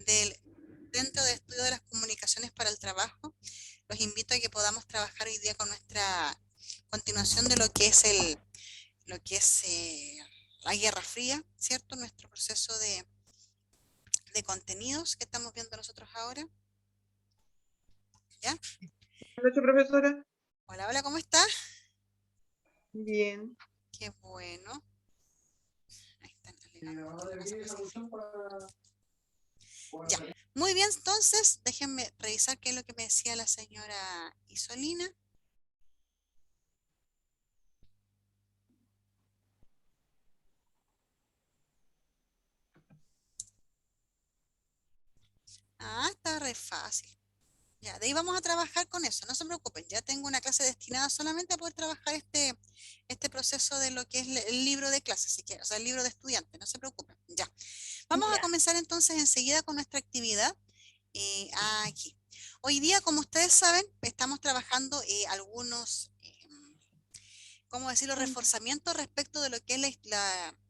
del Centro de Estudio de las Comunicaciones para el Trabajo. Los invito a que podamos trabajar hoy día con nuestra continuación de lo que es la Guerra Fría, ¿cierto? Nuestro proceso de contenidos que estamos viendo nosotros ahora. ¿Ya? Hola, profesora. Hola, hola, ¿cómo está? Bien. Qué bueno. Ahí están ya, muy bien, entonces déjenme revisar qué es lo que me decía la señora Isolina. Ah, está re fácil. Ya, de ahí vamos a trabajar con eso, no se preocupen, ya tengo una clase destinada solamente a poder trabajar este proceso de lo que es el libro de clase, si quieren, o sea, el libro de estudiante, no se preocupen. Ya, vamos a comenzar entonces enseguida con nuestra actividad aquí. Hoy día, como ustedes saben, estamos trabajando algunos, ¿cómo decirlo?, reforzamientos respecto de lo que es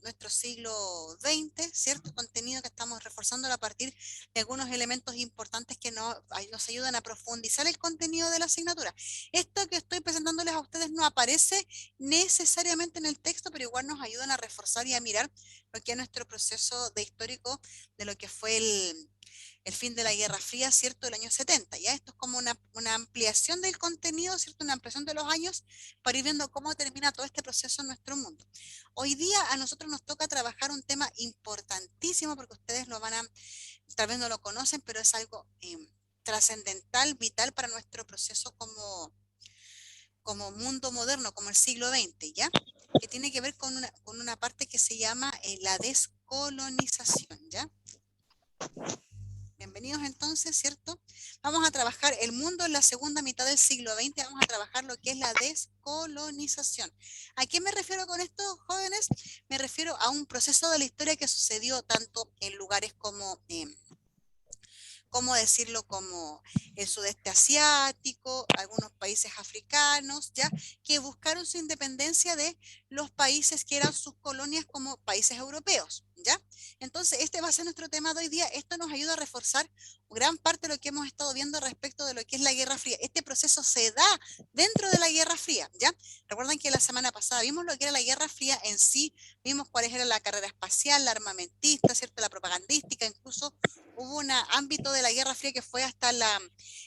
nuestro siglo XX, ¿cierto? Contenido que estamos reforzando a partir de algunos elementos importantes que nos ayudan a profundizar el contenido de la asignatura. Esto que estoy presentándoles a ustedes no aparece necesariamente en el texto, pero igual nos ayudan a reforzar y a mirar lo que es nuestro proceso de histórico de lo que fue el fin de la Guerra Fría, ¿cierto?, del año 70. Ya esto es como una ampliación del contenido, ¿cierto?, una ampliación de los años para ir viendo cómo termina todo este proceso en nuestro mundo. Hoy día a nosotros nos toca trabajar un tema importantísimo porque ustedes lo van a, tal vez no lo conocen, pero es algo trascendental, vital para nuestro proceso como mundo moderno, como el siglo XX, ¿ya? Que tiene que ver con una parte que se llama la descolonización, ¿ya? Bienvenidos entonces, ¿cierto? Vamos a trabajar el mundo en la segunda mitad del siglo XX, vamos a trabajar lo que es la descolonización. ¿A qué me refiero con esto, jóvenes? Me refiero a un proceso de la historia que sucedió tanto en lugares como, ¿cómo decirlo?, como el sudeste asiático, algunos países africanos, ¿ya?, que buscaron su independencia de los países que eran sus colonias como países europeos, ¿ya? Entonces, este va a ser nuestro tema de hoy día. Esto nos ayuda a reforzar gran parte de lo que hemos estado viendo respecto de lo que es la Guerra Fría. Este proceso se da dentro de la Guerra Fría, ¿ya? Recuerden que la semana pasada vimos lo que era la Guerra Fría en sí, vimos cuáles era la carrera espacial, la armamentista, ¿cierto?, la propagandística, incluso hubo un ámbito de la Guerra Fría que fue hasta la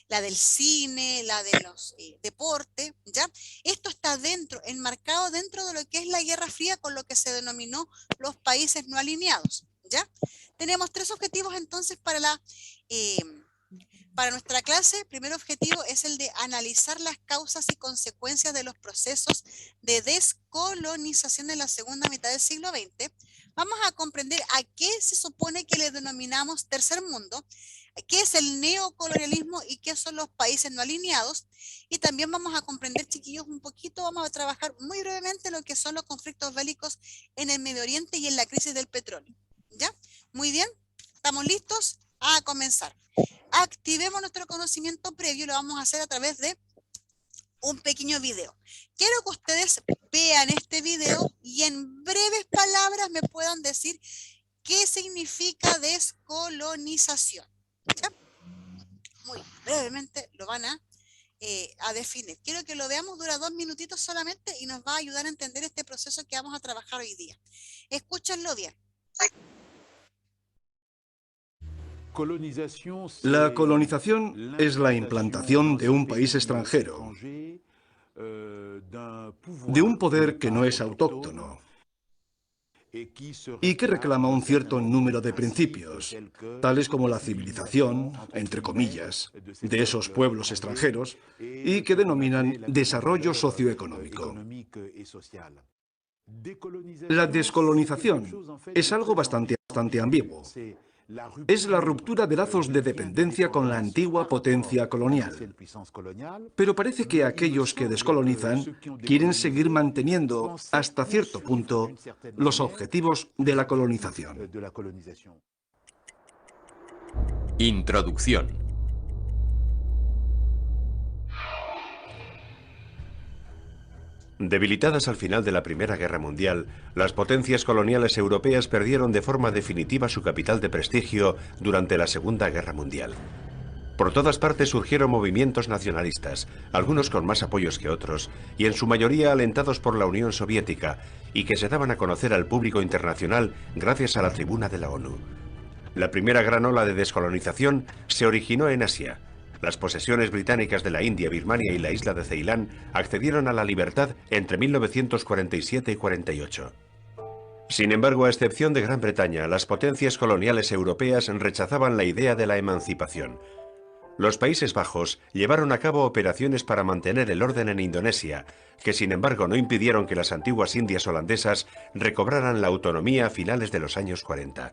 del cine, la de los deportes, ¿ya? Esto está enmarcado dentro de lo que es la Guerra Fría con lo que se denominó los países no alineados, ¿ya? Tenemos tres objetivos entonces para nuestra clase. El primer objetivo es el de analizar las causas y consecuencias de los procesos de descolonización en la segunda mitad del siglo XX. Vamos a comprender a qué se supone que le denominamos tercer mundo, qué es el neocolonialismo y qué son los países no alineados. Y también vamos a comprender, chiquillos, un poquito, vamos a trabajar muy brevemente lo que son los conflictos bélicos en el Medio Oriente y en la crisis del petróleo. ¿Ya? Muy bien, ¿estamos listos? A comenzar. Activemos nuestro conocimiento previo y lo vamos a hacer a través de un pequeño video. Quiero que ustedes vean este video y en breves palabras me puedan decir qué significa descolonización. ¿Ya? Muy brevemente lo van a definir. Quiero que lo veamos, dura 2 minutitos solamente y nos va a ayudar a entender este proceso que vamos a trabajar hoy día. Escúchenlo bien. La colonización es la implantación de un país extranjero, de un poder que no es autóctono y que reclama un cierto número de principios, tales como la civilización, entre comillas, de esos pueblos extranjeros y que denominan desarrollo socioeconómico. La descolonización es algo bastante ambiguo. Es la ruptura de lazos de dependencia con la antigua potencia colonial. Pero parece que aquellos que descolonizan quieren seguir manteniendo, hasta cierto punto, los objetivos de la colonización. Introducción. Debilitadas al final de la Primera Guerra Mundial, las potencias coloniales europeas perdieron de forma definitiva su capital de prestigio durante la Segunda Guerra Mundial. Por todas partes surgieron movimientos nacionalistas, algunos con más apoyos que otros, y en su mayoría alentados por la Unión Soviética, y que se daban a conocer al público internacional gracias a la tribuna de la ONU. La primera gran ola de descolonización se originó en Asia. Las posesiones británicas de la India, Birmania y la isla de Ceilán accedieron a la libertad entre 1947 y 48. Sin embargo, a excepción de Gran Bretaña, las potencias coloniales europeas rechazaban la idea de la emancipación. Los Países Bajos llevaron a cabo operaciones para mantener el orden en Indonesia, que sin embargo no impidieron que las antiguas Indias holandesas recobraran la autonomía a finales de los años 40.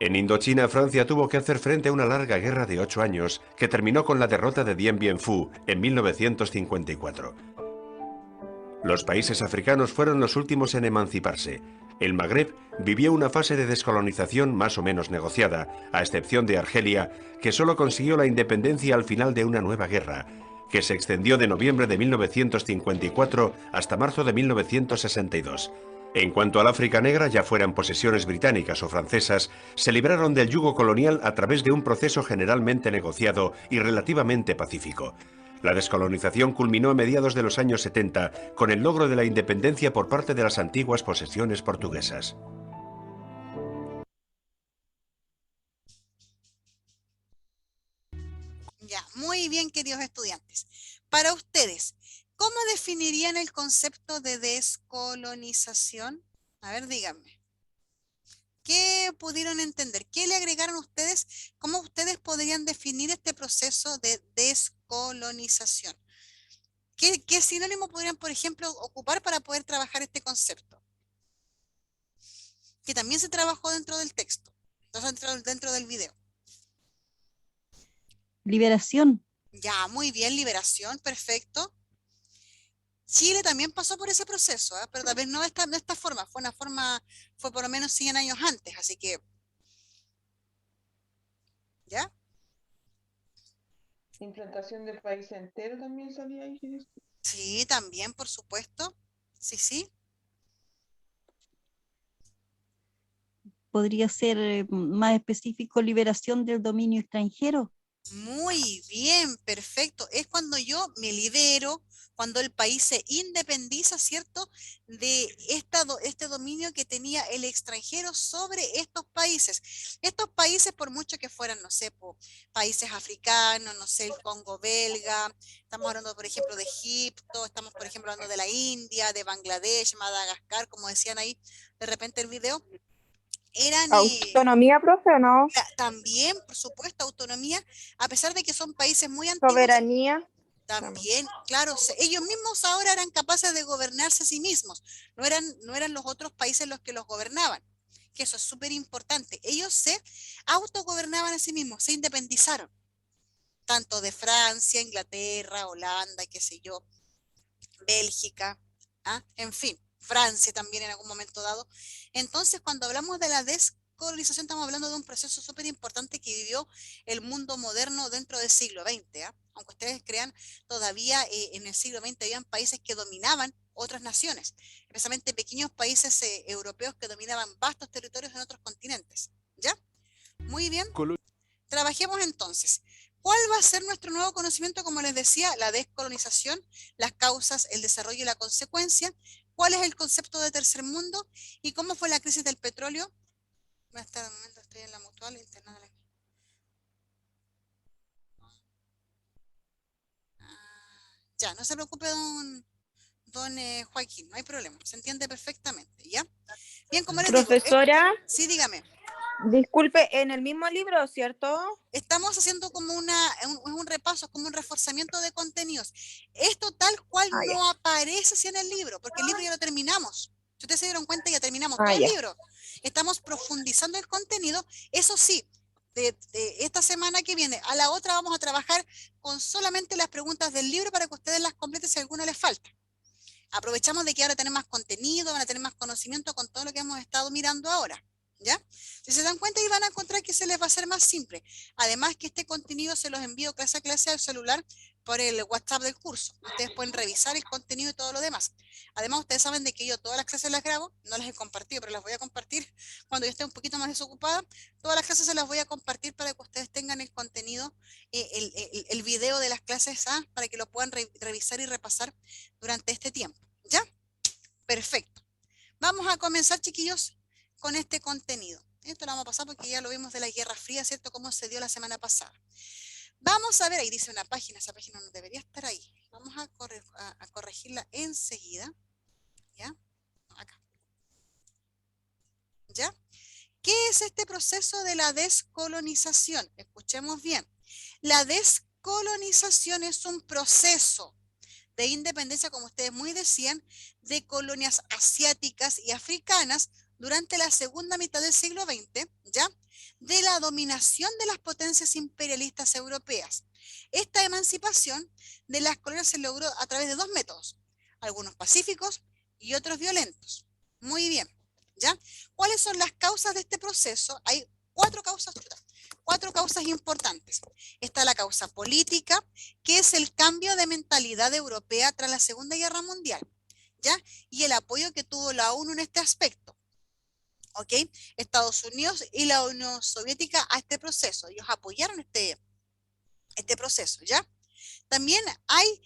En Indochina, Francia tuvo que hacer frente a una larga guerra de 8 años que terminó con la derrota de Dien Bien Phu en 1954. Los países africanos fueron los últimos en emanciparse. El Magreb vivió una fase de descolonización más o menos negociada, a excepción de Argelia, que solo consiguió la independencia al final de una nueva guerra, que se extendió de noviembre de 1954 hasta marzo de 1962. En cuanto al África Negra, ya fueran posesiones británicas o francesas, se libraron del yugo colonial a través de un proceso generalmente negociado y relativamente pacífico. La descolonización culminó a mediados de los años 70 con el logro de la independencia por parte de las antiguas posesiones portuguesas. Ya, muy bien, queridos estudiantes. Para ustedes, ¿cómo definirían el concepto de descolonización? A ver, díganme. ¿Qué pudieron entender? ¿Qué le agregaron ustedes? ¿Cómo ustedes podrían definir este proceso de descolonización? ¿Qué sinónimo podrían, por ejemplo, ocupar para poder trabajar este concepto? Que también se trabajó dentro del texto, dentro del video. Liberación. Ya, muy bien, liberación, perfecto. Chile también pasó por ese proceso, pero tal vez no de esta forma, fue por lo menos 100 años antes, así que, ¿ya? Implantación del país entero también salía ahí. Sí, también, por supuesto. Sí, sí. Podría ser más específico, liberación del dominio extranjero. Muy bien, perfecto. Es cuando yo me libero, cuando el país se independiza, ¿cierto? De este dominio que tenía el extranjero sobre estos países. Estos países, por mucho que fueran, no sé, países africanos, no sé, el Congo belga, estamos hablando, por ejemplo, de Egipto, estamos, por ejemplo, hablando de la India, de Bangladesh, Madagascar, como decían ahí de repente el video, eran... ¿Autonomía, profe, o no? También, por supuesto, autonomía, a pesar de que son países muy antiguos. Soberanía. También, claro, ellos mismos ahora eran capaces de gobernarse a sí mismos, no eran los otros países los que los gobernaban, que eso es súper importante. Ellos se autogobernaban a sí mismos, se independizaron, tanto de Francia, Inglaterra, Holanda, qué sé yo, Bélgica, en fin, Francia también en algún momento dado. Entonces, cuando hablamos de la descolonización, estamos hablando de un proceso súper importante que vivió el mundo moderno dentro del siglo XX. Aunque ustedes crean, todavía en el siglo XX habían países que dominaban otras naciones, especialmente pequeños países europeos que dominaban vastos territorios en otros continentes. ¿Ya? Muy bien. Trabajemos entonces. ¿Cuál va a ser nuestro nuevo conocimiento? Como les decía, la descolonización, las causas, el desarrollo y la consecuencia. ¿Cuál es el concepto de tercer mundo? ¿Y cómo fue la crisis del petróleo? Hasta el momento estoy en la mutual internada. Ya, no se preocupe, don Joaquín, no hay problema, se entiende perfectamente, ¿ya? Bien, como les digo, Profesora, sí, dígame. disculpe, en el mismo libro, ¿cierto? Estamos haciendo como un repaso, como un reforzamiento de contenidos. Esto tal cual no aparece así en el libro, porque el libro ya lo terminamos. Si ustedes se dieron cuenta, ya terminamos todo el libro. Estamos profundizando el contenido. Eso sí, de esta semana que viene a la otra vamos a trabajar con solamente las preguntas del libro para que ustedes las completen si alguna les falta. Aprovechamos de que ahora tenemos más contenido, van a tener más conocimiento con todo lo que hemos estado mirando ahora. ¿Ya? Si se dan cuenta, ahí van a encontrar que se les va a hacer más simple. Además que este contenido se los envío clase a clase al celular por el WhatsApp del curso. Ustedes pueden revisar el contenido y todo lo demás. Además, ustedes saben de que yo todas las clases las grabo, no las he compartido, pero las voy a compartir cuando yo esté un poquito más desocupada. Todas las clases se las voy a compartir para que ustedes tengan el contenido, el video de las clases, para que lo puedan revisar y repasar durante este tiempo. ¿Ya? Perfecto. Vamos a comenzar, chiquillos, con este contenido. Esto lo vamos a pasar porque ya lo vimos de la Guerra Fría, ¿cierto? Cómo se dio la semana pasada. Vamos a ver, ahí dice una página, esa página no debería estar ahí. Vamos a corregirla enseguida. ¿Ya? No, acá. ¿Ya? ¿Qué es este proceso de la descolonización? Escuchemos bien. La descolonización es un proceso de independencia, como ustedes muy decían, de colonias asiáticas y africanas durante la segunda mitad del siglo XX, ¿ya? De la dominación de las potencias imperialistas europeas. Esta emancipación de las colonias se logró a través de dos métodos, algunos pacíficos y otros violentos. Muy bien, ¿ya? ¿Cuáles son las causas de este proceso? Hay cuatro causas importantes. Está la causa política, que es el cambio de mentalidad europea tras la Segunda Guerra Mundial, ¿ya? Y el apoyo que tuvo la ONU en este aspecto. ¿Ok? Estados Unidos y la Unión Soviética a este proceso. Ellos apoyaron este proceso, ¿ya? También hay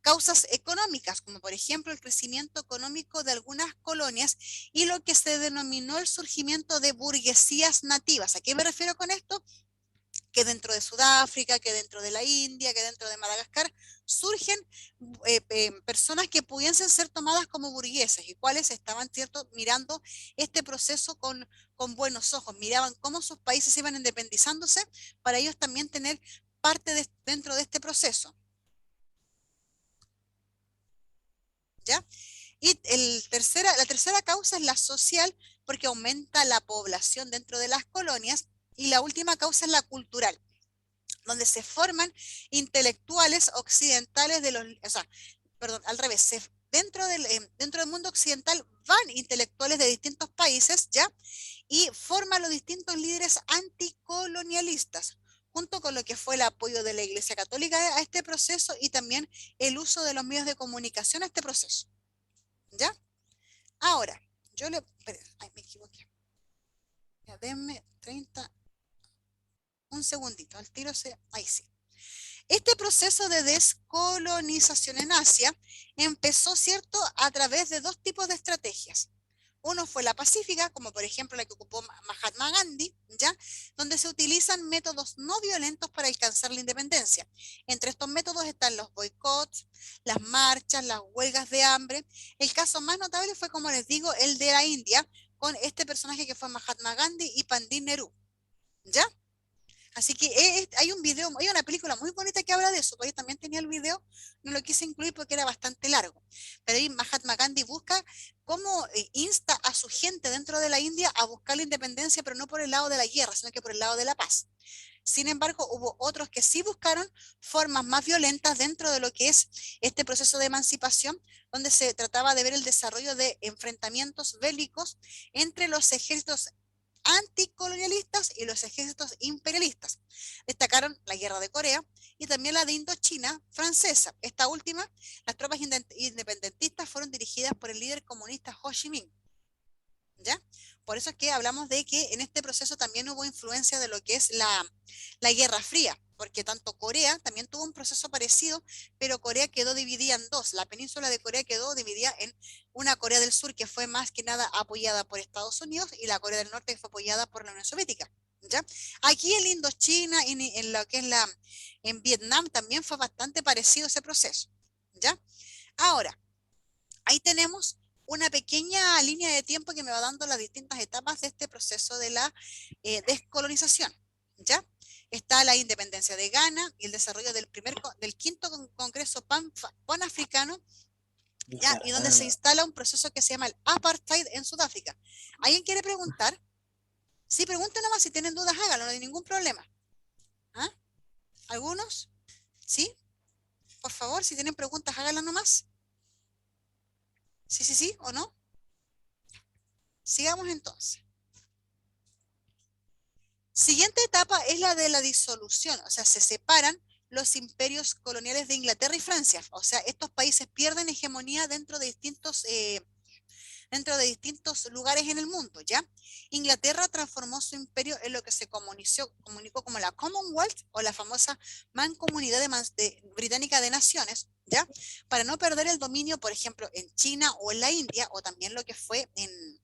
causas económicas, como por ejemplo el crecimiento económico de algunas colonias y lo que se denominó el surgimiento de burguesías nativas. ¿A qué me refiero con esto? Que dentro de Sudáfrica, que dentro de la India, que dentro de Madagascar, surgen personas que pudiesen ser tomadas como burgueses y cuales estaban, ¿cierto?, mirando este proceso con buenos ojos, miraban cómo sus países iban independizándose para ellos también tener parte dentro de este proceso. ¿Ya? Y la tercera causa es la social, porque aumenta la población dentro de las colonias. Y la última causa es la cultural, donde se forman intelectuales occidentales al revés, dentro del mundo occidental van intelectuales de distintos países, ¿ya? Y forman los distintos líderes anticolonialistas, junto con lo que fue el apoyo de la Iglesia Católica a este proceso y también el uso de los medios de comunicación a este proceso, ¿ya? Ahora, me equivoqué. Ya, denme 30... Un segundito, al tiro ahí sí. Este proceso de descolonización en Asia empezó, ¿cierto?, a través de dos tipos de estrategias. Uno fue la pacífica, como por ejemplo la que ocupó Mahatma Gandhi, ¿ya?, donde se utilizan métodos no violentos para alcanzar la independencia. Entre estos métodos están los boicots, las marchas, las huelgas de hambre. El caso más notable fue, como les digo, el de la India, con este personaje que fue Mahatma Gandhi y Pandit Nehru, ¿ya? Así que hay una película muy bonita que habla de eso, porque yo también tenía el video, no lo quise incluir porque era bastante largo. Pero ahí Mahatma Gandhi busca cómo insta a su gente dentro de la India a buscar la independencia, pero no por el lado de la guerra, sino que por el lado de la paz. Sin embargo, hubo otros que sí buscaron formas más violentas dentro de lo que es este proceso de emancipación, donde se trataba de ver el desarrollo de enfrentamientos bélicos entre los ejércitos anticolonialistas y los ejércitos imperialistas. Destacaron la guerra de Corea y también la de Indochina francesa. Esta última, las tropas independentistas fueron dirigidas por el líder comunista Ho Chi Minh, ¿ya? Por eso es que hablamos de que en este proceso también hubo influencia de lo que es la Guerra Fría, porque tanto Corea también tuvo un proceso parecido, pero Corea quedó dividida en dos. La península de Corea quedó dividida en una Corea del Sur que fue más que nada apoyada por Estados Unidos y la Corea del Norte que fue apoyada por la Unión Soviética, ¿ya? Aquí en Indochina, en lo que es en Vietnam también fue bastante parecido ese proceso, ¿ya? Ahora, ahí tenemos una pequeña línea de tiempo que me va dando las distintas etapas de este proceso de la descolonización, ¿ya? Está la independencia de Ghana y el desarrollo del quinto Congreso Panafricano, ¿ya? Y donde se instala un proceso que se llama el Apartheid en Sudáfrica. ¿Alguien quiere preguntar? Sí, pregunten nomás, si tienen dudas háganlo, no hay ningún problema. ¿Ah? ¿Algunos? ¿Sí? Por favor, si tienen preguntas háganlas nomás. Sí, o no. Sigamos entonces. Siguiente etapa es la de la disolución, o sea, se separan los imperios coloniales de Inglaterra y Francia, o sea, estos países pierden hegemonía dentro de distintos lugares en el mundo, ¿ya? Inglaterra transformó su imperio en lo que se comunicó como la Commonwealth o la famosa Mancomunidad Británica de Naciones, ¿ya? Para no perder el dominio, por ejemplo, en China o en la India, o también lo que fue en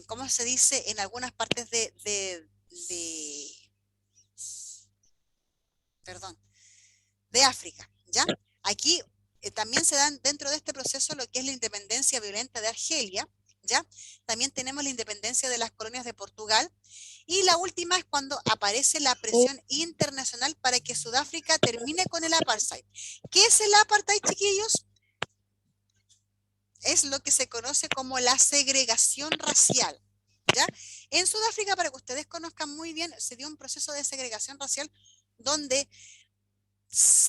¿cómo se dice? En algunas partes perdón, de África, ¿ya? Aquí también se dan dentro de este proceso lo que es la independencia violenta de Argelia, ¿ya? También tenemos la independencia de las colonias de Portugal, y la última es cuando aparece la presión internacional para que Sudáfrica termine con el apartheid. ¿Qué es el apartheid, chiquillos? Es lo que se conoce como la segregación racial, ¿ya? En Sudáfrica, para que ustedes conozcan muy bien, se dio un proceso de segregación racial donde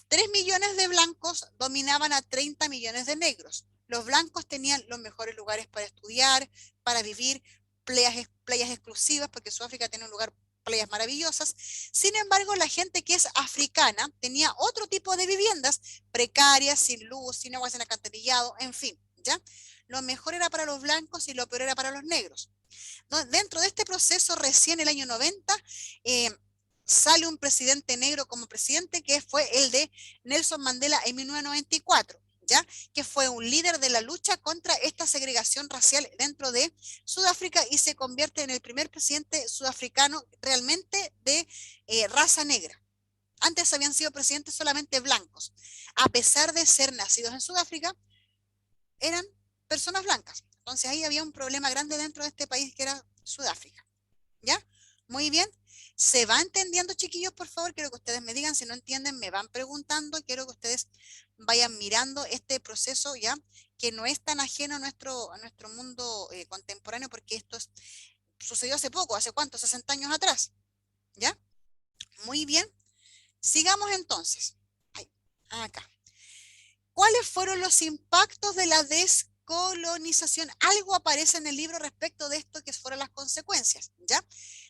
3 millones de blancos dominaban a 30 millones de negros. Los blancos tenían los mejores lugares para estudiar, para vivir, playas exclusivas, porque Sudáfrica tiene un lugar, playas maravillosas. Sin embargo, la gente que es africana tenía otro tipo de viviendas, precarias, sin luz, sin agua, sin alcantarillado, en fin, ¿ya? Lo mejor era para los blancos y lo peor era para los negros. Dentro de este proceso, recién el año 90, sale un presidente negro como presidente, que fue el de Nelson Mandela en 1994, ¿ya? Que fue un líder de la lucha contra esta segregación racial dentro de Sudáfrica y se convierte en el primer presidente sudafricano realmente de raza negra. Antes habían sido presidentes solamente blancos. A pesar de ser nacidos en Sudáfrica, eran personas blancas. Entonces ahí había un problema grande dentro de este país que era Sudáfrica, ¿ya? Muy bien. ¿Se va entendiendo, chiquillos? Por favor, quiero que ustedes me digan. Si no entienden, me van preguntando. Quiero que ustedes vayan mirando este proceso, ¿ya? Que no es tan ajeno a nuestro mundo contemporáneo, porque sucedió hace poco. ¿Hace cuánto? 60 años atrás, ¿ya? Muy bien. Sigamos entonces. Ay, acá. ¿Cuáles fueron los impactos de la descolonización? Algo aparece en el libro respecto de esto, que fueron las consecuencias, ¿ya?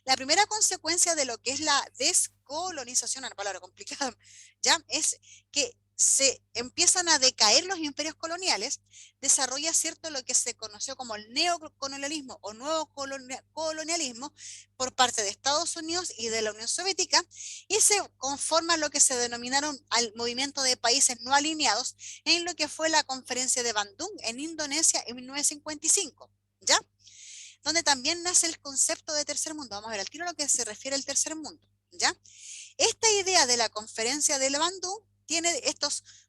La primera consecuencia de lo que es la descolonización, una palabra complicada, ¿ya? Es que se empiezan a decaer los imperios coloniales, desarrolla, ¿cierto?, lo que se conoció como el neocolonialismo o nuevo colonialismo por parte de Estados Unidos y de la Unión Soviética, y se conforma lo que se denominaron al movimiento de países no alineados en lo que fue la conferencia de Bandung en Indonesia en 1955, ¿ya? Donde también nace el concepto de tercer mundo. Vamos a ver al tiro a lo que se refiere al tercer mundo, ¿ya? Esta idea de la conferencia de Bandung tiene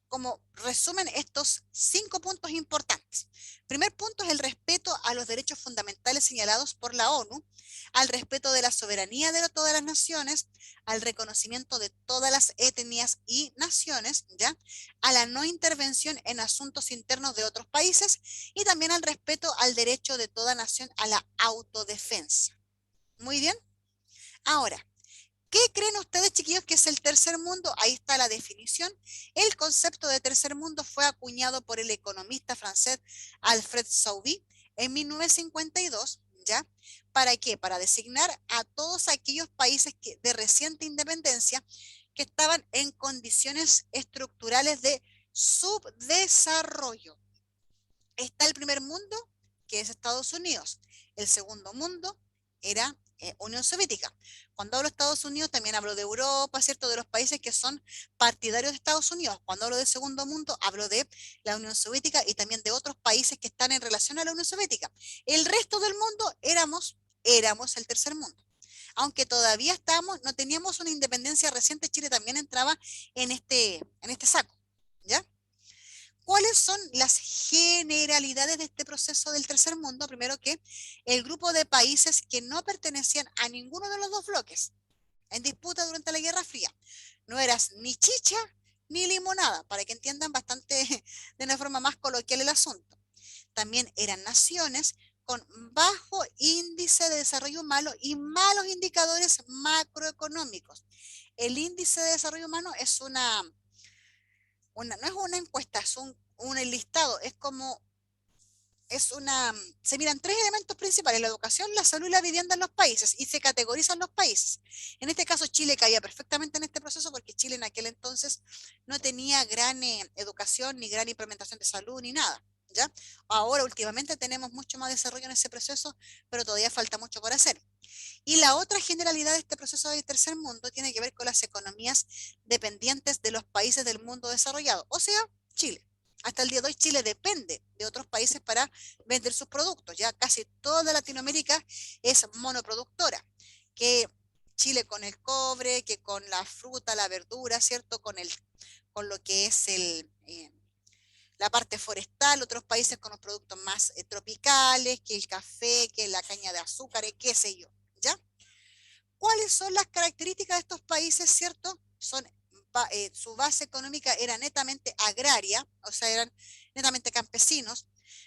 como resumen estos 5 puntos importantes. Primer punto es el respeto a los derechos fundamentales señalados por la ONU, al respeto de la soberanía de todas las naciones, al reconocimiento de todas las etnias y naciones, ¿ya? A la no intervención en asuntos internos de otros países y también al respeto al derecho de toda nación a la autodefensa. Muy bien. Ahora, ¿qué creen ustedes, chiquillos, que es el tercer mundo? Ahí está la definición. El concepto de tercer mundo fue acuñado por el economista francés Alfred Sauvy en 1952, ¿ya? ¿Para qué? Para designar a todos aquellos países de reciente independencia que estaban en condiciones estructurales de subdesarrollo. Está el primer mundo, que es Estados Unidos. El segundo mundo era Unión Soviética. Cuando hablo de Estados Unidos, también hablo de Europa, ¿cierto? De los países que son partidarios de Estados Unidos. Cuando hablo del segundo mundo, hablo de la Unión Soviética y también de otros países que están en relación a la Unión Soviética. El resto del mundo éramos el tercer mundo. Aunque todavía no teníamos una independencia reciente, Chile también entraba en este saco, ¿ya? ¿Cuáles son las generalidades de este proceso del tercer mundo? Primero, que el grupo de países que no pertenecían a ninguno de los dos bloques en disputa durante la Guerra Fría. No eras ni chicha ni limonada, para que entiendan bastante de una forma más coloquial el asunto. También eran naciones con bajo índice de desarrollo humano y malos indicadores macroeconómicos. El índice de desarrollo humano es no es una encuesta, es un listado, es como se miran tres elementos principales: la educación, la salud y la vivienda en los países, y se categorizan los países. En este caso Chile caía perfectamente en este proceso porque Chile en aquel entonces no tenía gran educación, ni gran implementación de salud, ni nada, ¿ya? Ahora últimamente tenemos mucho más desarrollo en ese proceso, pero todavía falta mucho por hacer. Y la otra generalidad de este proceso del tercer mundo tiene que ver con las economías dependientes de los países del mundo desarrollado, o sea, Chile. Hasta el día de hoy Chile depende de otros países para vender sus productos. Ya casi toda Latinoamérica es monoproductora, que Chile con el cobre, que con la fruta, la verdura, ¿cierto? Con lo que es la parte forestal, otros países con los productos más tropicales, que el café, que la caña de azúcar, qué sé yo, ¿ya? ¿Cuáles son las características de estos países, cierto? Su base económica era netamente agraria, o sea, eran netamente campesinos,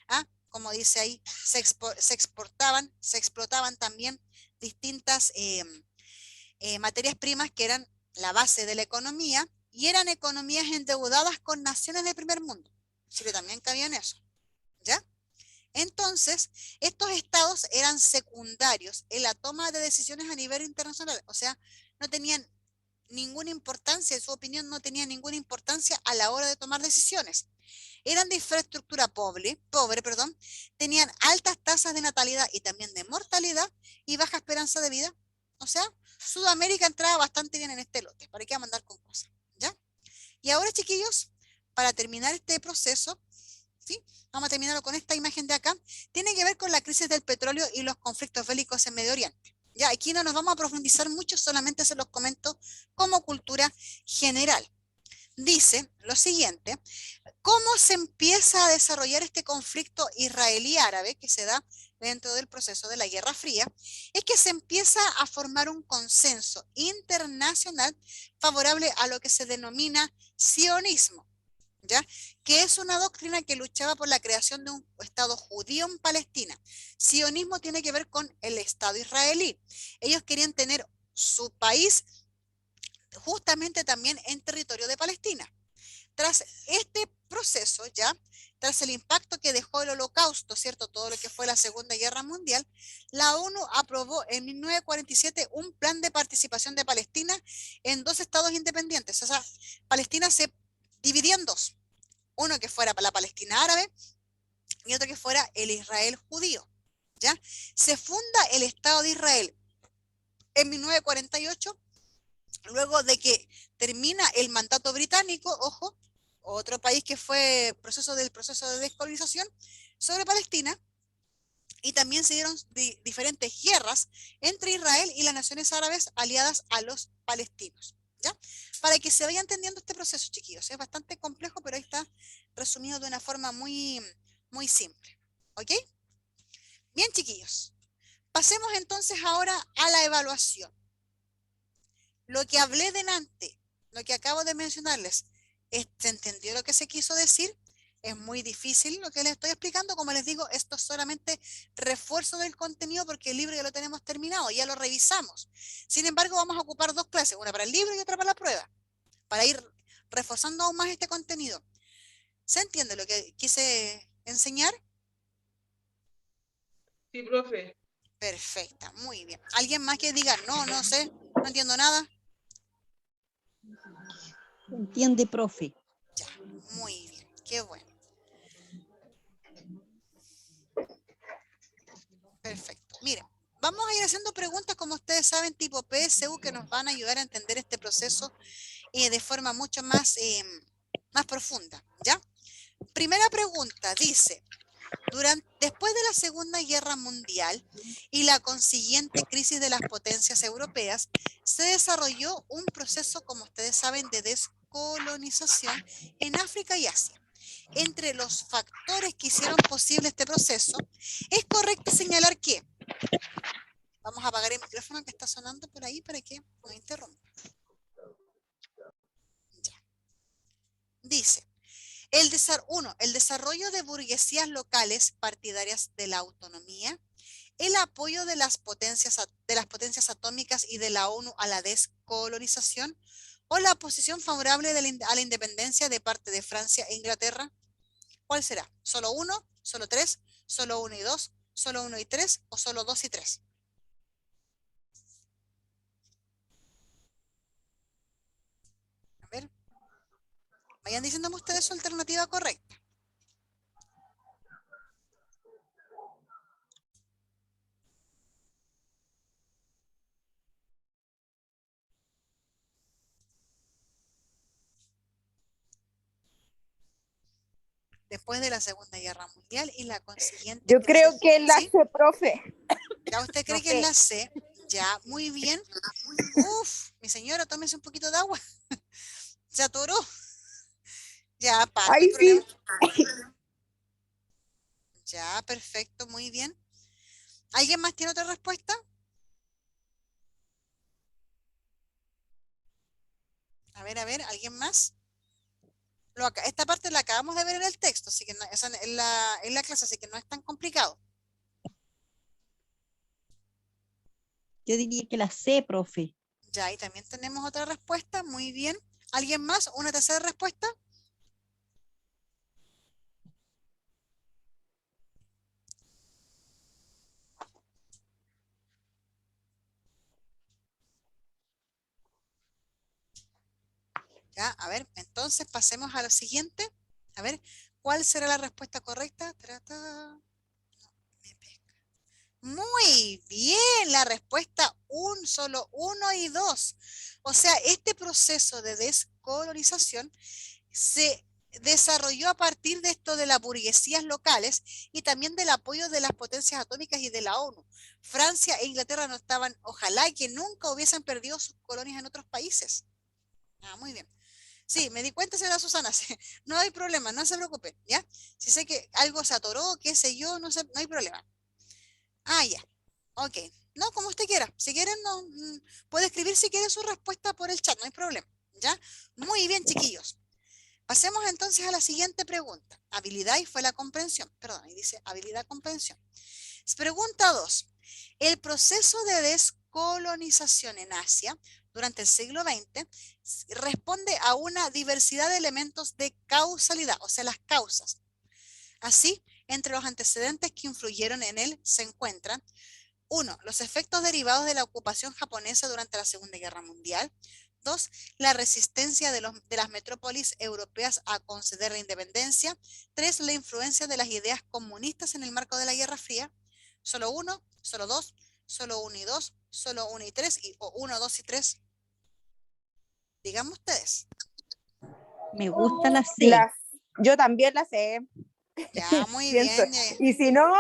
¿ah? Como dice ahí, se explotaban también distintas materias primas que eran la base de la economía, y eran economías endeudadas con naciones del primer mundo. Chile también cabía en eso, ¿ya? Entonces, estos estados eran secundarios en la toma de decisiones a nivel internacional, o sea, no tenían ninguna importancia, en su opinión no tenía ninguna importancia a la hora de tomar decisiones. Eran de infraestructura pobre, tenían altas tasas de natalidad y también de mortalidad y baja esperanza de vida. O sea, Sudamérica entraba bastante bien en este lote. ¿Para qué vamos a andar con cosas? ¿Ya? Y ahora, chiquillos, para terminar este proceso, ¿sí? Vamos a terminarlo con esta imagen de acá. Tiene que ver con la crisis del petróleo y los conflictos bélicos en Medio Oriente. Ya, aquí no nos vamos a profundizar mucho, solamente se los comento como cultura general. Dice lo siguiente: ¿cómo se empieza a desarrollar este conflicto israelí-árabe que se da dentro del proceso de la Guerra Fría? Es que se empieza a formar un consenso internacional favorable a lo que se denomina sionismo, ¿ya? Que es una doctrina que luchaba por la creación de un Estado judío en Palestina. Sionismo tiene que ver con el Estado israelí. Ellos querían tener su país justamente también en territorio de Palestina. Tras este proceso, ya, tras el impacto que dejó el Holocausto, ¿cierto? Todo lo que fue la Segunda Guerra Mundial, la ONU aprobó en 1947 un plan de participación de Palestina en dos estados independientes. O sea, Palestina se dividía en dos: uno que fuera para la Palestina árabe y otro que fuera el Israel judío, ¿ya? Se funda el Estado de Israel en 1948, luego de que termina el mandato británico, ojo, otro país que fue proceso de descolonización sobre Palestina, y también se dieron diferentes guerras entre Israel y las naciones árabes aliadas a los palestinos, ¿ya? Para que se vaya entendiendo este proceso, chiquillos. Es bastante complejo, pero ahí está resumido de una forma muy, muy simple, ¿ok? Bien, chiquillos. Pasemos entonces ahora a la evaluación. Lo que hablé delante, lo que acabo de mencionarles, ¿se entendió lo que se quiso decir? Es muy difícil lo que les estoy explicando. Como les digo, esto es solamente refuerzo del contenido porque el libro ya lo tenemos terminado, ya lo revisamos. Sin embargo, vamos a ocupar dos clases, una para el libro y otra para la prueba, para ir reforzando aún más este contenido. ¿Se entiende lo que quise enseñar? Sí, profe. Perfecta, muy bien. ¿Alguien más que diga, no sé, no entiendo nada? Entiende, profe. Ya, muy bien, qué bueno. Perfecto. Miren, vamos a ir haciendo preguntas, como ustedes saben, tipo PSU, que nos van a ayudar a entender este proceso de forma mucho más, más profunda, ¿ya? Primera pregunta, dice: después de la Segunda Guerra Mundial y la consiguiente crisis de las potencias europeas, se desarrolló un proceso, como ustedes saben, de descolonización en África y Asia. Entre los factores que hicieron posible este proceso, es correcto señalar que, vamos a apagar el micrófono que está sonando por ahí para que no interrumpa. Ya. Dice: el desarrollo de burguesías locales partidarias de la autonomía, el apoyo de las potencias atómicas y de la ONU a la descolonización, o la posición favorable a la independencia de parte de Francia e Inglaterra. ¿Cuál será? ¿Solo uno? ¿Solo tres? solo 1 y 2, solo 1 y 3 o solo 2 y 3. A ver, vayan diciéndome ustedes su alternativa correcta. Después de la Segunda Guerra Mundial y la consiguiente Yo creo crisis. que es la ¿Sí? C, profe. ¿Ya usted cree No que es sé. la C? Ya, muy bien. Uf, mi señora, tómese un poquito de agua. Se atoró. Ya, no hay Ay, problema. sí. Ya, perfecto, muy bien. ¿Alguien más tiene otra respuesta? A ver, ¿alguien más? Esta parte la acabamos de ver en el texto, así que esa en la clase, así que no es tan complicado. Yo diría que la C, profe. Ya, ahí también tenemos otra respuesta, muy bien. ¿Alguien más? ¿Una tercera respuesta? Ya, a ver, entonces pasemos a lo siguiente. A ver, ¿cuál será la respuesta correcta? Me pesca. Muy bien, la respuesta solo 1 y 2. O sea, este proceso de descolonización se desarrolló a partir de esto de las burguesías locales y también del apoyo de las potencias atómicas y de la ONU. Francia e Inglaterra no estaban, ojalá que nunca hubiesen perdido sus colonias en otros países. Ah, muy bien. Sí, me di cuenta, señora Susana, sí, no hay problema, no se preocupe, ¿ya? Si sé que algo se atoró, qué sé yo, no sé, no hay problema. Ah, ya, ok. No, como usted quiera, si quieren, no, puede escribir si quiere su respuesta por el chat, no hay problema, ¿ya? Muy bien, chiquillos. Pasemos entonces a la siguiente pregunta. Habilidad y fue la comprensión, perdón, ahí dice habilidad comprensión. Pregunta 2. El proceso de descolonización en Asia durante el siglo XX responde a una diversidad de elementos de causalidad, o sea, las causas. Así, entre los antecedentes que influyeron en él se encuentran 1. Los efectos derivados de la ocupación japonesa durante la Segunda Guerra Mundial. 2. La resistencia de las metrópolis europeas a conceder la independencia. 3. La influencia de las ideas comunistas en el marco de la Guerra Fría. Solo 1, solo 2, solo 1 y 2, solo 1 y 3, o 1, 2 y 3. Díganme ustedes. Me gusta la C. Yo también la sé. Ya, muy Pienso. bien. Y si no,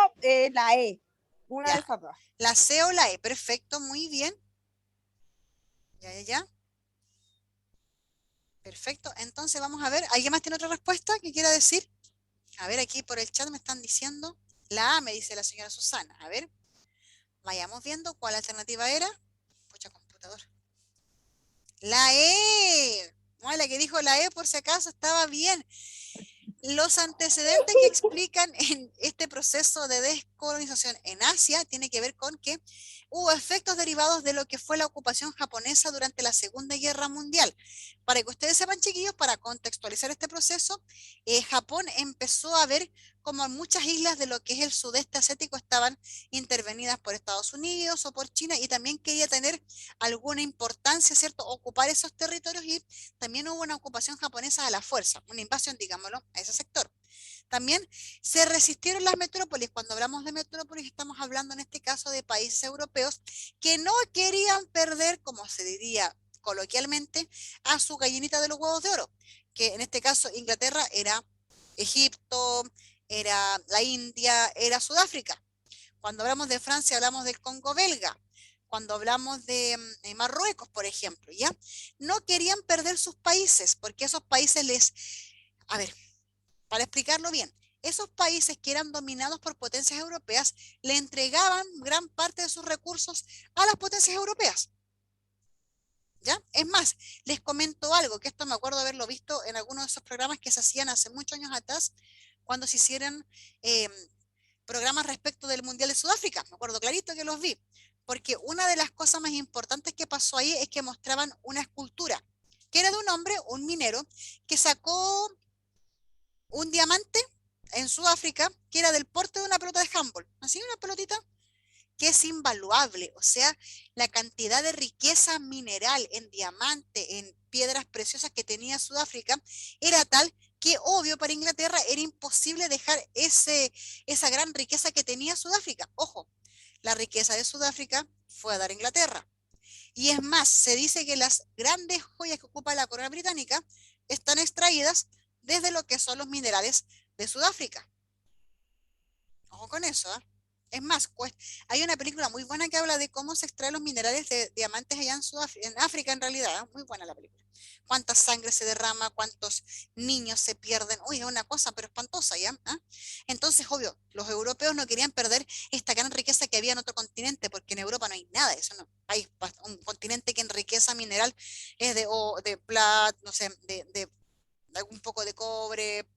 la E. Una Ya. de esas dos. La C o la E, perfecto, muy bien. Ya. Perfecto, entonces vamos a ver, ¿alguien más tiene otra respuesta que quiera decir? A ver, aquí por el chat me están diciendo, la A me dice la señora Susana. A ver, vayamos viendo cuál alternativa era. Pucha, computador. La E. No, la que dijo la E por si acaso estaba bien. Los antecedentes que explican en este proceso de descolonización en Asia tiene que ver con que hubo efectos derivados de lo que fue la ocupación japonesa durante la Segunda Guerra Mundial. Para que ustedes sepan, chiquillos, para contextualizar este proceso, Japón empezó a ver como muchas islas de lo que es el sudeste asiático estaban intervenidas por Estados Unidos o por China y también quería tener alguna importancia, ¿cierto? Ocupar esos territorios y también hubo una ocupación japonesa a la fuerza, una invasión, digámoslo, a ese sector. También se resistieron las metrópolis. Cuando hablamos de metrópolis estamos hablando en este caso de países europeos que no querían perder, como se diría coloquialmente, a su gallinita de los huevos de oro, que en este caso Inglaterra era Egipto, era la India, era Sudáfrica. Cuando hablamos de Francia hablamos del Congo belga. Cuando hablamos de Marruecos, por ejemplo, ¿ya? No querían perder sus países porque esos países a ver, para explicarlo bien, esos países que eran dominados por potencias europeas le entregaban gran parte de sus recursos a las potencias europeas. ¿Ya? Es más, les comento algo, que esto me acuerdo haberlo visto en algunos de esos programas que se hacían hace muchos años atrás, cuando se hicieron programas respecto del Mundial de Sudáfrica. Me acuerdo clarito que los vi, porque una de las cosas más importantes que pasó ahí es que mostraban una escultura, que era de un hombre, un minero, que sacó un diamante en Sudáfrica, que era del porte de una pelota de handball, así una pelotita que es invaluable, o sea, la cantidad de riqueza mineral en diamante, en piedras preciosas que tenía Sudáfrica, era tal que obvio para Inglaterra era imposible dejar esa gran riqueza que tenía Sudáfrica. Ojo, la riqueza de Sudáfrica fue a dar a Inglaterra. Y es más, se dice que las grandes joyas que ocupa la corona británica están extraídas desde lo que son los minerales de Sudáfrica. Ojo con eso, ¿eh? Es más, hay una película muy buena que habla de cómo se extraen los minerales de diamantes allá en África en realidad, ¿eh? Muy buena la película. Cuánta sangre se derrama, cuántos niños se pierden. Uy, es una cosa pero espantosa, ¿ya? ¿Ah? Entonces, obvio, los europeos no querían perder esta gran riqueza que había en otro continente, porque en Europa no hay nada de eso, ¿no? Hay un continente que en riqueza mineral es de plata, no sé, de un poco de cobre,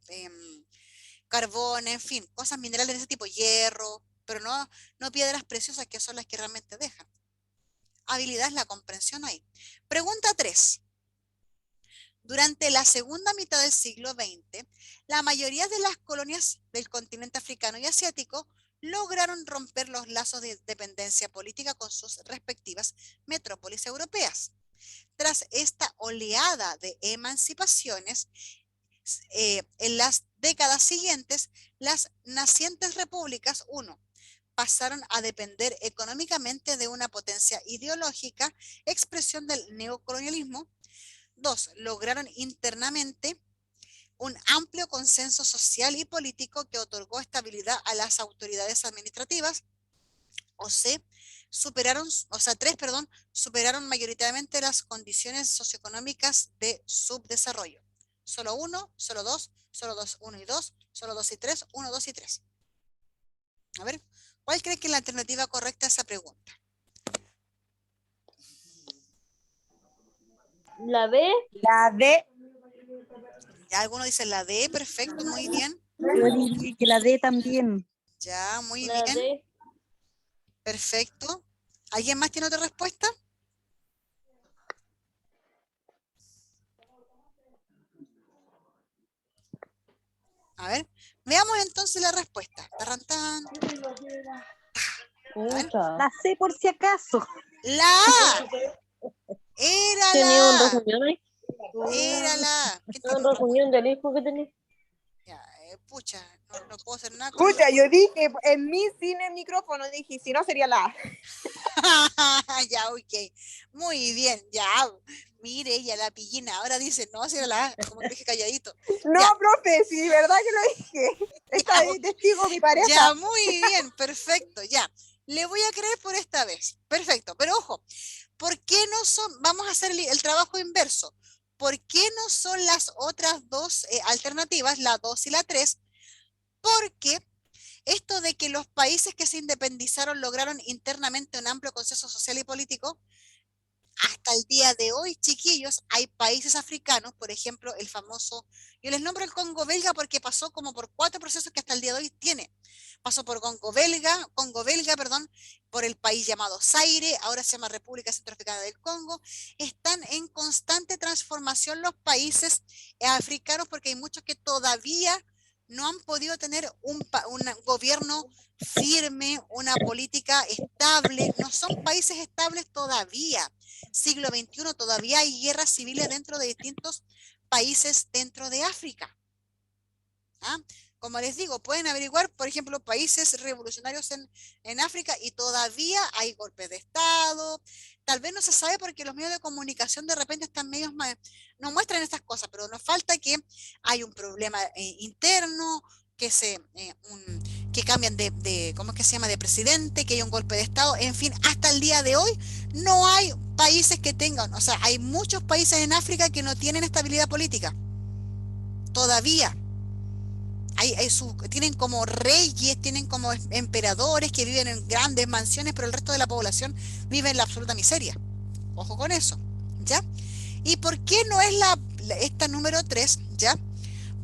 carbón, en fin, cosas minerales de ese tipo, hierro, pero no piedras preciosas que son las que realmente dejan. Habilidad es la comprensión ahí. Pregunta 3. Durante la segunda mitad del siglo XX, la mayoría de las colonias del continente africano y asiático lograron romper los lazos de dependencia política con sus respectivas metrópolis europeas. Tras esta oleada de emancipaciones, en las décadas siguientes, las nacientes repúblicas, pasaron a depender económicamente de una potencia ideológica, expresión del neocolonialismo. 2, lograron internamente un amplio consenso social y político que otorgó estabilidad a las autoridades administrativas. O C, superaron mayoritariamente las condiciones socioeconómicas de subdesarrollo. Solo 1, solo 2, solo 2, 1 y 2, solo 2 y 3, 1, 2 y 3. A ver, ¿cuál cree que es la alternativa correcta a esa pregunta? La B. La D. Ya alguno dice la D, perfecto, muy bien. Yo diría que la D también. Ya, muy La bien, D. perfecto. ¿Alguien más tiene otra respuesta? A ver, veamos entonces la respuesta. Tarrantán. Pucha. La C por si acaso. La A. Era Tenía la un A. reunión ahí. Era la A. ¿Qué Una tiene? reunión del hijo que tenía. Ya, pucha, no puedo hacer nada con Escucha, yo dije en mí sin el micrófono, dije, si no sería la A. Ya, ok. Muy bien, ya. Mire, ella la pillina. Ahora dice, no, si era la A, como que dije calladito. No, Ya. profe, sí, verdad que lo dije. Está ahí testigo mi pareja. Ya, muy bien, perfecto, ya. Le voy a creer por esta vez. Perfecto, pero ojo, ¿por qué no son? Vamos a hacer el trabajo inverso. ¿Por qué no son las otras dos alternativas, la 2 y la 3? Porque esto de que los países que se independizaron lograron internamente un amplio consenso social y político, hasta el día de hoy, chiquillos, hay países africanos, por ejemplo, el famoso, yo les nombro el Congo belga porque pasó como por 4 procesos que hasta el día de hoy tiene. Pasó por Congo belga, por el país llamado Zaire, ahora se llama República Centroafricana del Congo. Están en constante transformación los países africanos porque hay muchos que todavía no han podido tener un gobierno firme, una política estable, no son países estables todavía. Siglo XXI todavía hay guerras civiles dentro de distintos países dentro de África. ¿Ah? Como les digo, pueden averiguar, por ejemplo, países revolucionarios en África y todavía hay golpes de Estado. Tal vez no se sabe porque los medios de comunicación de repente están medios más, no muestran estas cosas, pero nos falta que hay un problema interno, que cambian ¿cómo es que se llama?, de presidente, que hay un golpe de Estado, en fin, hasta el día de hoy no hay países que tengan, o sea, hay muchos países en África que no tienen estabilidad política, todavía. Tienen como reyes, tienen como emperadores que viven en grandes mansiones, pero el resto de la población vive en la absoluta miseria. Ojo con eso, ¿ya? ¿Y por qué no es esta número 3, ¿ya?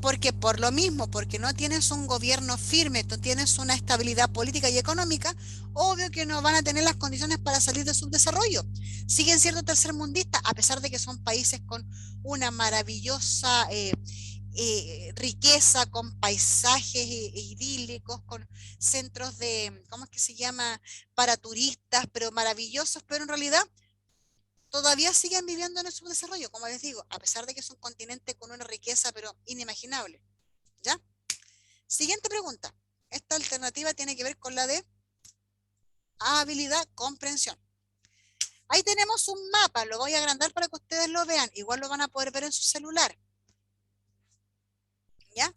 Porque por lo mismo, porque no tienes un gobierno firme, no tienes una estabilidad política y económica, obvio que no van a tener las condiciones para salir de su desarrollo. Siguen siendo tercermundistas, a pesar de que son países con una maravillosa riqueza, con paisajes idílicos, con centros de, ¿cómo es que se llama? Para turistas, pero maravillosos, pero en realidad todavía siguen viviendo en el subdesarrollo, como les digo, a pesar de que es un continente con una riqueza, pero inimaginable. ¿Ya? Siguiente pregunta. Esta alternativa tiene que ver con la de habilidad, comprensión. Ahí tenemos un mapa, lo voy a agrandar para que ustedes lo vean, igual lo van a poder ver en su celular. ¿Ya?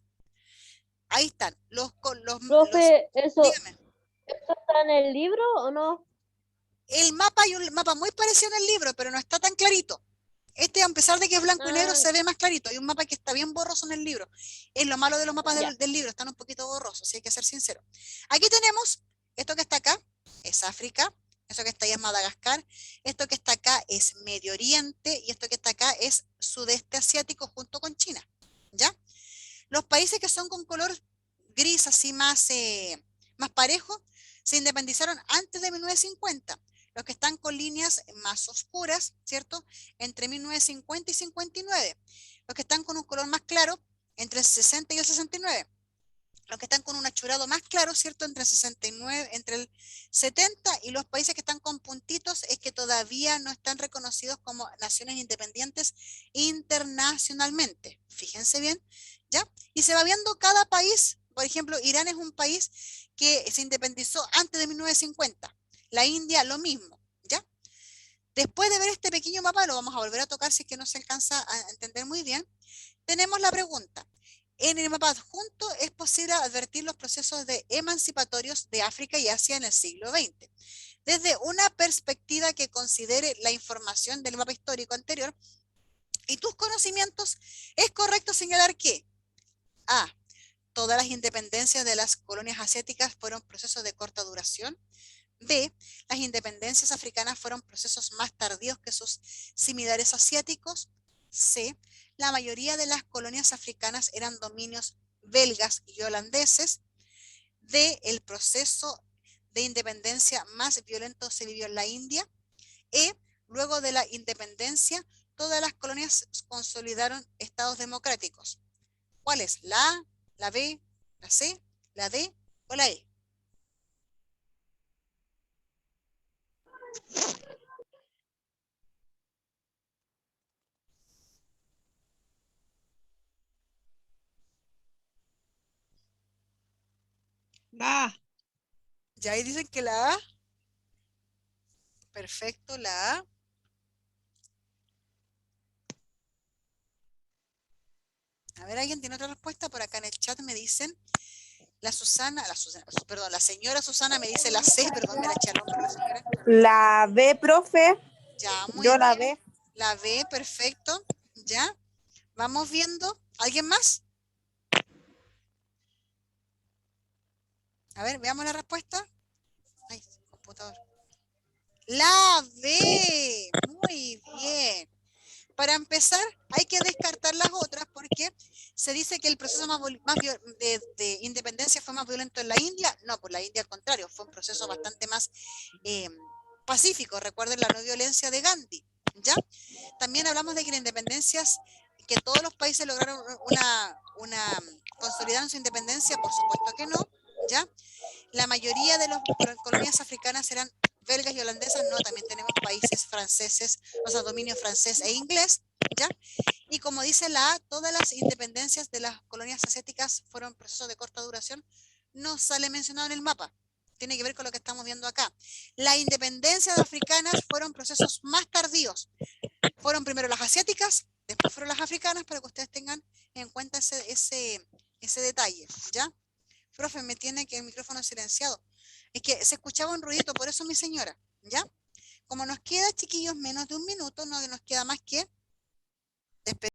Ahí están Profe, dígame. ¿eso está en el libro o no? El mapa, hay un mapa muy parecido en el libro, pero no está tan clarito. Este, a pesar de que es blanco y negro, se ve más clarito. Hay un mapa que está bien borroso en el libro. Es lo malo de los mapas del libro, están un poquito borrosos, si hay que ser sincero. Aquí tenemos, esto que está acá es África, esto que está ahí es Madagascar, esto que está acá es Medio Oriente y esto que está acá es Sudeste Asiático junto con China. ¿Ya? Los países que son con color gris así más parejo se independizaron antes de 1950. Los que están con líneas más oscuras, ¿cierto? Entre 1950 y 59. Los que están con un color más claro, entre el 60 y el 69. Los que están con un achurado más claro, ¿cierto? Entre el 69, entre el 70, y los países que están con puntitos es que todavía no están reconocidos como naciones independientes internacionalmente. Fíjense bien, ¿ya? Y se va viendo cada país. Por ejemplo, Irán es un país que se independizó antes de 1950. La India lo mismo, ¿ya? Después de ver este pequeño mapa, lo vamos a volver a tocar si es que no se alcanza a entender muy bien. Tenemos la pregunta. En el mapa adjunto es posible advertir los procesos emancipatorios de África y Asia en el siglo XX. Desde una perspectiva que considere la información del mapa histórico anterior y tus conocimientos, es correcto señalar que A. Todas las independencias de las colonias asiáticas fueron procesos de corta duración. B. Las independencias africanas fueron procesos más tardíos que sus similares asiáticos. C. La mayoría de las colonias africanas eran dominios belgas y holandeses. D. El proceso de independencia más violento se vivió en la India. E. Luego de la independencia, todas las colonias consolidaron estados democráticos. ¿Cuál es? ¿La A, la B, la C, la D o la E? La A. Ya ahí dicen que la A. Perfecto, la A. A ver, ¿alguien tiene otra respuesta? Por acá en el chat me dicen, la señora Susana me dice la C, perdón, me la eché al hombro la señora. La B, profe. Ya, muy Yo la bien. B. La B, perfecto. Ya, vamos viendo. ¿Alguien más? A ver, veamos la respuesta. Ay, computador. La B, muy bien. Para empezar, hay que descartar las otras porque se dice que el proceso de independencia fue más violento en la India. No, por la India al contrario, fue un proceso bastante más pacífico. Recuerden la no violencia de Gandhi, ¿ya? También hablamos de que la independencia, que todos los países lograron consolidaron su independencia, por supuesto que no, ¿ya? La mayoría de las colonias africanas eran belgas y holandesas, no, también tenemos países franceses, o sea, dominio francés e inglés, ¿ya? Y como dice la A, todas las independencias de las colonias asiáticas fueron procesos de corta duración, no sale mencionado en el mapa, tiene que ver con lo que estamos viendo acá. Las independencias africanas fueron procesos más tardíos, fueron primero las asiáticas, después fueron las africanas, para que ustedes tengan en cuenta ese detalle, ¿ya? Profe, me tiene que el micrófono silenciado. Es que se escuchaba un ruidito, por eso mi señora, ¿ya? Como nos queda, chiquillos, menos de un minuto, no nos queda más que despedir.